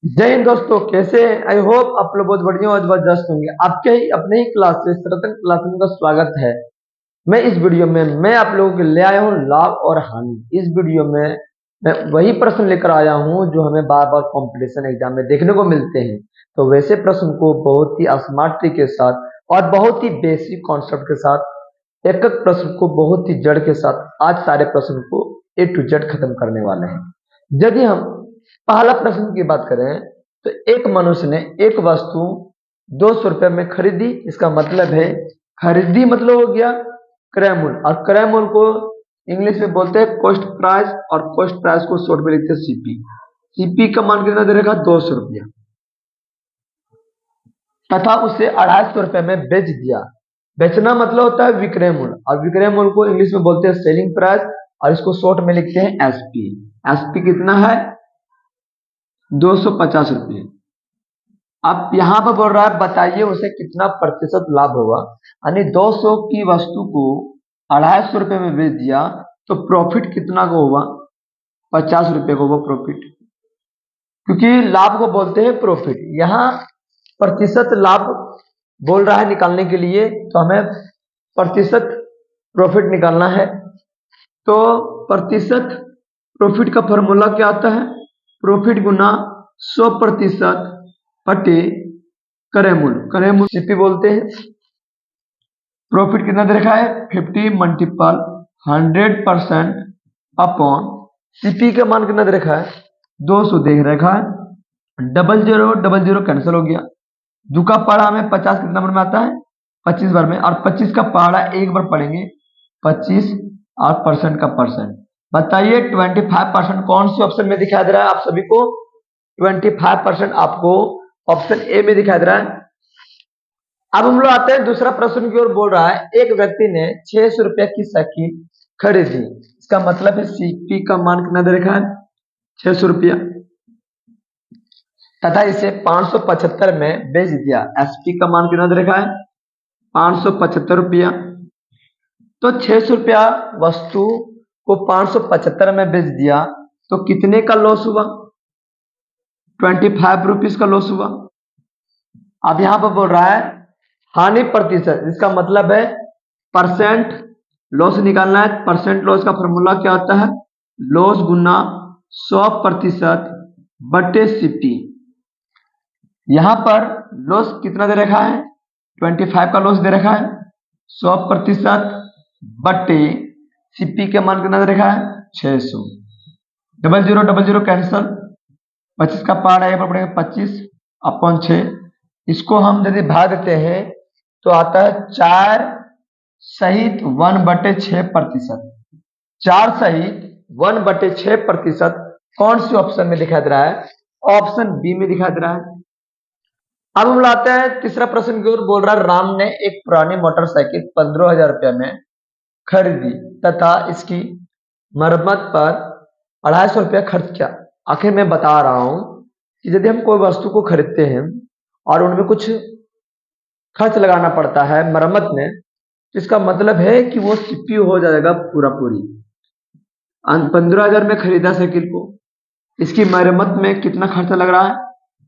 जय हिंद दोस्तों, कैसे हैं? आई होप आप लोग बहुत बढ़िया और जबरदस्त होंगे। आपके ही अपने ही क्लासेस रतन क्लासरूम का स्वागत है। मैं इस वीडियो में मैं आप लोगों के लिए आया हूँ लाभ और हानि। इस वीडियो में मैं वही प्रश्न लेकर आया हूँ जो हमें बार बार कंपटीशन एग्जाम में देखने को मिलते हैं। तो वैसे प्रश्न को बहुत ही स्मार्ट तरीके के साथ और बहुत ही बेसिक कॉन्सेप्ट के साथ एक एक प्रश्न को बहुत ही जड़ के साथ आज सारे प्रश्न को ए टू जेड खत्म करने वाले हैं। यदि हम पहला प्रश्न की बात करें तो एक मनुष्य ने एक वस्तु 200 रुपये में खरीदी। इसका मतलब है खरीदी मतलब हो गया क्रय मूल्य, और क्रय मूल्य को इंग्लिश में बोलते हैं कॉस्ट प्राइस, और कॉस्ट प्राइस को शॉर्ट में लिखते हैं सीपी। सीपी का मान कितना दे रखा 200 रुपया, तथा उसे 250 रुपये में बेच दिया। बेचना मतलब होता है विक्रय मूल्य, और विक्रय मूल्य को इंग्लिश में बोलते हैं सेलिंग प्राइस, और इसको शॉर्ट में लिखते हैं एसपी। एसपी कितना है 250 रुपये। अब यहाँ पर बोल रहा है बताइए उसे कितना प्रतिशत लाभ होगा। यानी 200 की वस्तु को 250 रुपये में बेच दिया तो प्रॉफिट कितना को होगा 50 रुपये को होगा प्रॉफिट, क्योंकि लाभ को बोलते हैं प्रॉफिट। यहाँ प्रतिशत लाभ बोल रहा है निकालने के लिए, तो हमें प्रतिशत प्रॉफिट निकालना है। तो प्रतिशत प्रॉफिट का फॉर्मूला क्या आता है, प्रॉफिट गुना 100% बटे क्रय मूल्य। क्रय मूल्य सीपी बोलते हैं। प्रॉफिट कितना दे रखा है 50 मल्टीपल 100% अपॉन सीपी का मान कितना दे रखा है 200 देख रखा है। डबल जीरो कैंसिल हो गया। दो का पहाड़ा हमें 50 कितना बार में आता है 25 बार में, और 25 का पहाड़ा एक बार पढ़ेंगे 25, और परसेंट का परसेंट। बताइए 25% कौन से ऑप्शन में दिखाई दे रहा है आप सभी को। 25% आपको ऑप्शन ए में दिखाई दे रहा है। अब हम लोग आते हैं दूसरा प्रश्न की ओर। बोल रहा है एक व्यक्ति ने 600 रुपये की साइकिल खरीदी। इसका मतलब है सीपी का मान कितना दे रखा है 600 रुपया, तथा इसे 575 में बेच दिया। एसपी का मान कितना दे रखा है 575 रुपया। तो 600 रुपया वस्तु को 575 में बेच दिया तो कितने का लॉस हुआ 25 रुपीज का लॉस हुआ। अब यहां पर बोल रहा है हानि प्रतिशत, इसका मतलब है परसेंट लॉस निकालना है। परसेंट लॉस का फॉर्मूला क्या होता है लॉस गुना 100% बटे सीपी। यहां पर लॉस कितना दे रखा है 25 का लॉस दे रखा है 100% बटे सीपी के मान कितना दे रखा है 600। डबल जीरो कैंसल, 25 का पार आएगा पड़ेगा 25 अपॉन 6। इसको हम यदि भाग देते हैं तो आता है 4 सहित 1/6%। 4 सहित 1/6% कौन सी ऑप्शन में दिखाई दे रहा है ऑप्शन बी में दिखाई दे रहा है। अब हम लाते हैं तीसरा प्रश्न की ओर। बोल रहा है राम ने एक पुरानी मोटरसाइकिल 15,000 रुपये में खरीदी तथा इसकी मरम्मत पर 250 रुपया खर्च किया। आखिर मैं बता रहा हूं कि यदि हम कोई वस्तु को खरीदते हैं और उनमें कुछ खर्च लगाना पड़ता है मरम्मत में, तो इसका मतलब है कि वो सीपीयू हो जाएगा पूरा पूरी। 15,000 में खरीदा साइकिल को, इसकी मरम्मत में कितना खर्चा लग रहा है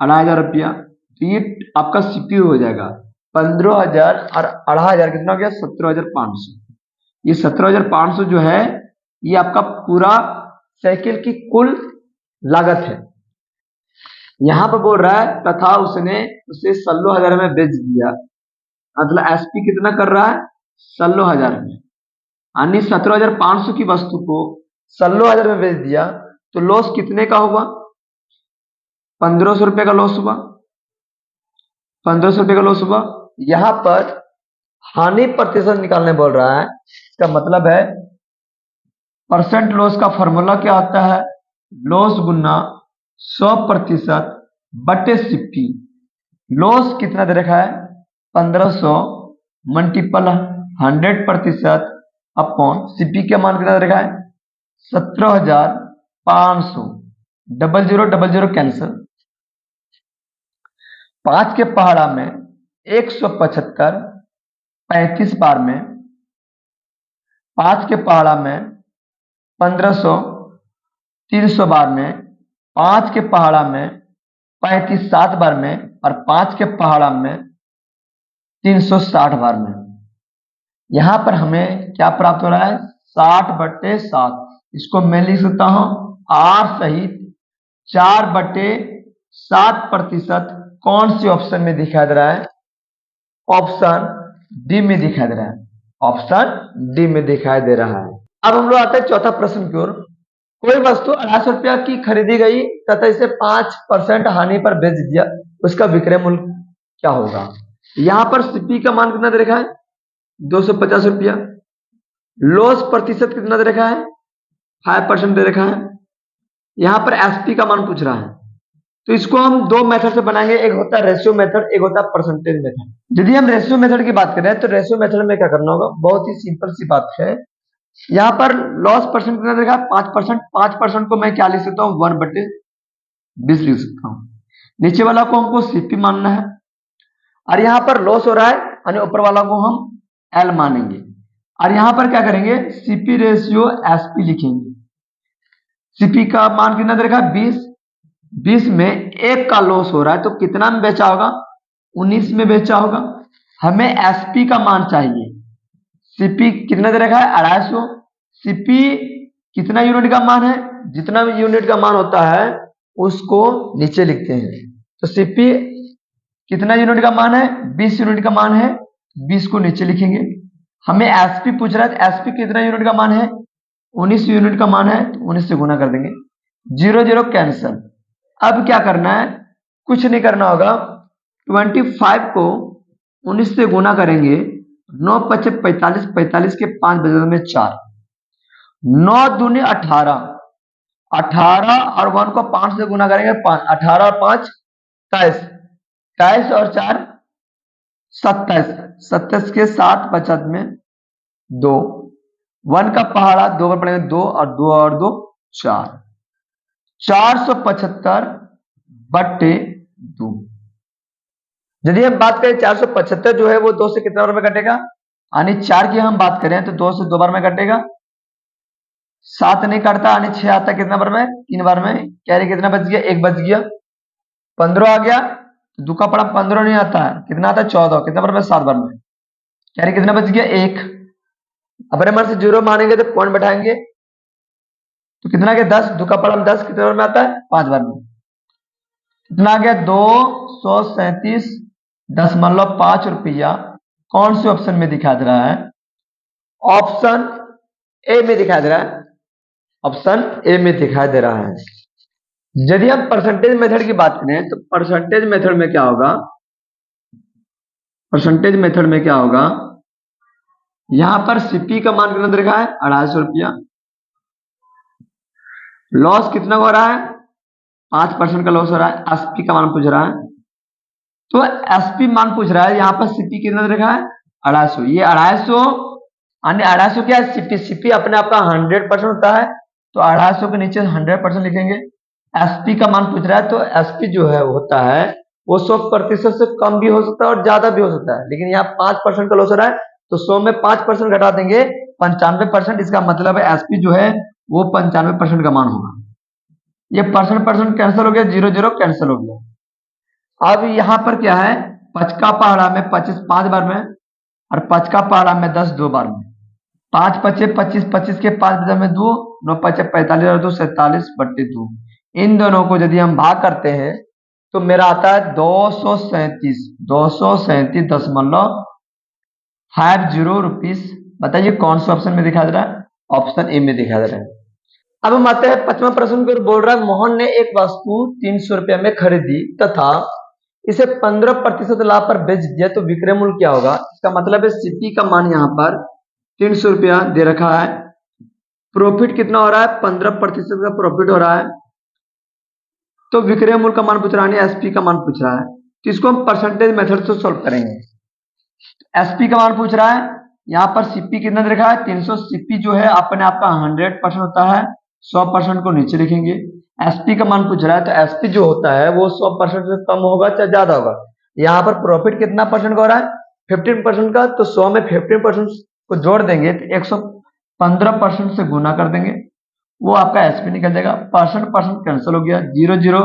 2,500 रुपया, तो ये आपका सीपीयू हो जाएगा 15,000 और 2,500 कितना हो गया 17,500। ये 17,500 जो है ये आपका पूरा साइकिल की कुल लागत है। यहां पर बोल रहा है तथा उसने उसे 16,000 में बेच दिया, मतलब एसपी कितना कर रहा है 16,000 में, यानी 17,500 की वस्तु को 16,000 में बेच दिया तो लॉस कितने का हुआ 1,500 रुपये का लॉस हुआ। 1,500 रुपये का लॉस हुआ। यहां पर हानि प्रतिशत निकालने बोल रहा है। इसका मतलब है परसेंट लॉस का फॉर्मूला क्या होता है लॉस गुना 100% बटे सीपी। लॉस कितना दे रखा है 1500 मल्टीपल 100% अपॉन सीपी का मान कितना दे रखा है 17,500। डबल जीरो कैंसिल, 5 के पहाड़ा में 175 35 बार में, 5 के पहाड़ा में 1500 300 बार में, 5 के पहाड़ा में 35 7 बार में और 5 के पहाड़ा में 360 बार में। यहां पर हमें क्या प्राप्त हो रहा है? 60/7। इसको मैं लिख सकता हूं आर सहित 4/7%। कौन सी ऑप्शन में दिखाई दे रहा है? ऑप्शन डी में दिखाई दे रहा है। ऑप्शन डी में दिखाई दे रहा है। अब हम लोग आते हैं चौथा प्रश्न की ओर। कोई वस्तु 250 रुपया की खरीदी गई तथा इसे 5% हानि पर बेच दिया, उसका विक्रय मूल्य क्या होगा? यहां पर सीपी का मान कितना दे रखा है? 250 रुपया। लॉस प्रतिशत कितना दे रखा है? 5% दे रखा है। यहां पर एसपी का मान पूछ रहा है, तो इसको हम दो मेथड से बनाएंगे। एक होता है रेशियो मेथड, एक होता है परसेंटेज मेथड। यदि हम रेशियो मेथड की बात करें तो रेशियो मेथड में क्या करना होगा? बहुत ही सिंपल सी बात है। यहां पर लॉस परसेंट कितना देखा? 5%। 5% को मैं क्या लिख सकता हूं? 1/20 लिख सकता हूं। नीचे वाला को हमको सीपी मानना है और यहां पर लॉस हो रहा है यानी ऊपर वाला को हम एल मानेंगे और यहां पर क्या करेंगे? सीपी रेशियो एसपी लिखेंगे। सीपी का मान कितना दे रखा है? 20। 20 में 1 का लॉस हो रहा है तो कितना में बेचा होगा? 19 में बेचा होगा। हमें एसपी का मान चाहिए। सीपी कितना दे रखा है? 250। सीपी कितना यूनिट का मान है? जितना भी यूनिट का मान होता है उसको नीचे लिखते हैं। तो सीपी कितना यूनिट का मान है? 20 यूनिट का मान है, 20 को नीचे लिखेंगे। हमें एसपी पूछ रहा है, एसपी कितना यूनिट का मान है? 19 यूनिट का मान है, तो 19 से गुना कर देंगे। 0 0 कैंसल। अब क्या करना है? कुछ नहीं करना होगा। 25 को 19 से गुना करेंगे। 9 5 45, 45 के 5 बजे में 4, 9 दूनी 18, 18 और 1 को 5 से गुना करेंगे 5, 18 और 5 23, 23 और 4 27, 27 के 7 बचत में 2, 1 का पहाड़ा 2 पर पड़ेगा 2 और 2 और 2 4, 475/2। यदि हम बात करें 475 जो है वो 2 से कितना बार में कटेगा? यानी 4 की हम बात करें तो 2 से 2 बार में कटेगा। 7 नहीं कटता यानी 6 आता कितना बार में? 3 बार में। कैरी कितना बच गया? 1 बच गया। 15 आ गया। दो का पड़ा 15 नहीं आता है, कितना आता है? 14। कितना बार में? 7 बार में। कैरी कितना बच गया? 1। अपने मन से 0 मानेंगे तो पॉइंट बैठाएंगे तो कितना गया? 10। दो का पड़ा 10 कितने बार में आता है? 5 बार में। कितना आ गया? 237.5 रुपया। कौन से ऑप्शन में दिखा दे रहा है? ऑप्शन ए में दिखाई दे रहा है। ऑप्शन ए में दिखाई दे रहा है। यदि हम परसेंटेज मेथड की बात करें तो परसेंटेज मेथड में क्या होगा? परसेंटेज मेथड में क्या होगा? यहां पर सीपी का मान कितना दे रखा है? 250 रुपया। लॉस कितना हो रहा है? 5% का लॉस हो रहा है। एसपी का मान पूछ रहा है, तो एसपी मान पूछ रहा है। यहां पर सीपी कितना दे रखा है? 250। ये 250 यानी 250 क्या है? सीपी। सीपी अपने आप का 100% होता है तो 250 के नीचे 100% लिखेंगे। एसपी का मान पूछ रहा है तो एसपी जो है होता है वो 100% से कम भी हो सकता है और ज्यादा भी हो सकता है, लेकिन यहाँ 5% का लॉस हो रहा है तो 100 में 5% घटा देंगे 95%। इसका मतलब है एसपी जो है वो 95% का मान होगा। ये परसेंट कैंसिल हो गया, 0 0 कैंसिल हो गया। अब यहाँ पर क्या है? 5 का पहाड़ा में 25 5 बार में और 5 का पहाड़ा में 10 2 बार में। 5 5 25, 25 के 5 बजे में 2, 9 5 45 और 2 47/2। इन दोनों को यदि हम भाग करते हैं तो मेरा आता है 237.50 रुपीस। बताइए कौन से ऑप्शन में दिखा दे रहा है? ऑप्शन ए में दिखा दे रहा है। अब हम आते हैं 5वां प्रश्न को। बोल रहा है मोहन ने एक वस्तु 300 रुपया में खरीदी तथा इसे 15% लाभ पर बेच दिया तो विक्रय मूल्य क्या होगा? इसका मतलब है सीपी का मान यहाँ पर 300 रुपया दे रखा है। प्रॉफिट कितना हो रहा है? 15% का प्रॉफिट हो रहा है। तो विक्रय मूल्य का मान पूछ रहा है, एसपी का मान पूछ रहा है, तो इसको हम परसेंटेज मेथड से सॉल्व करेंगे। एसपी का मान पूछ रहा है, यहाँ पर सीपी कितना दे रखा है? 300। सीपी जो है अपने आप का 100% होता है, 100% को नीचे लिखेंगे। एसपी का मान पूछ रहा है तो एसपी जो होता है वो 100% से कम होगा चाहे ज्यादा होगा। यहाँ पर प्रॉफिट कितना परसेंट का हो रहा है? 15% का, तो 100 में 15% को जोड़ देंगे तो 115% से गुना कर देंगे, वो आपका एसपी निकल जाएगा। परसेंट कैंसिल हो गया, 0 0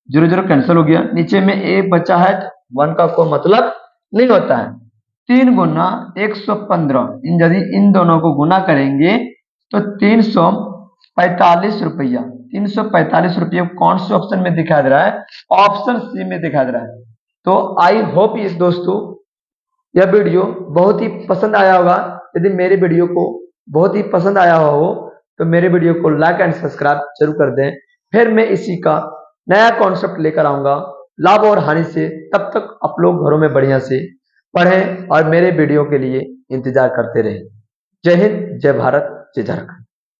जीरो जीरो कैंसिल हो गया, नीचे में ए बचा है, 1 का कोई मतलब नहीं होता है। 3 गुना 115, यदि इन दोनों को गुना करेंगे तो 345 रुपया, 345 रुपये कौन से ऑप्शन में दिखा दे रहा है? ऑप्शन सी में दिखा दे रहा है। तो आई होप ये दोस्तों यह वीडियो बहुत ही पसंद आया होगा। यदि मेरे वीडियो को बहुत ही पसंद आया हो तो मेरे वीडियो को लाइक एंड सब्सक्राइब जरूर कर दें। फिर मैं इसी का नया कॉन्सेप्ट लेकर आऊंगा लाभ और हानि से। तब तक आप लोग घरों में बढ़िया से पढ़ें और मेरे वीडियो के लिए इंतजार करते रहें। जय हिंद, जय भारत, जय झारखंड।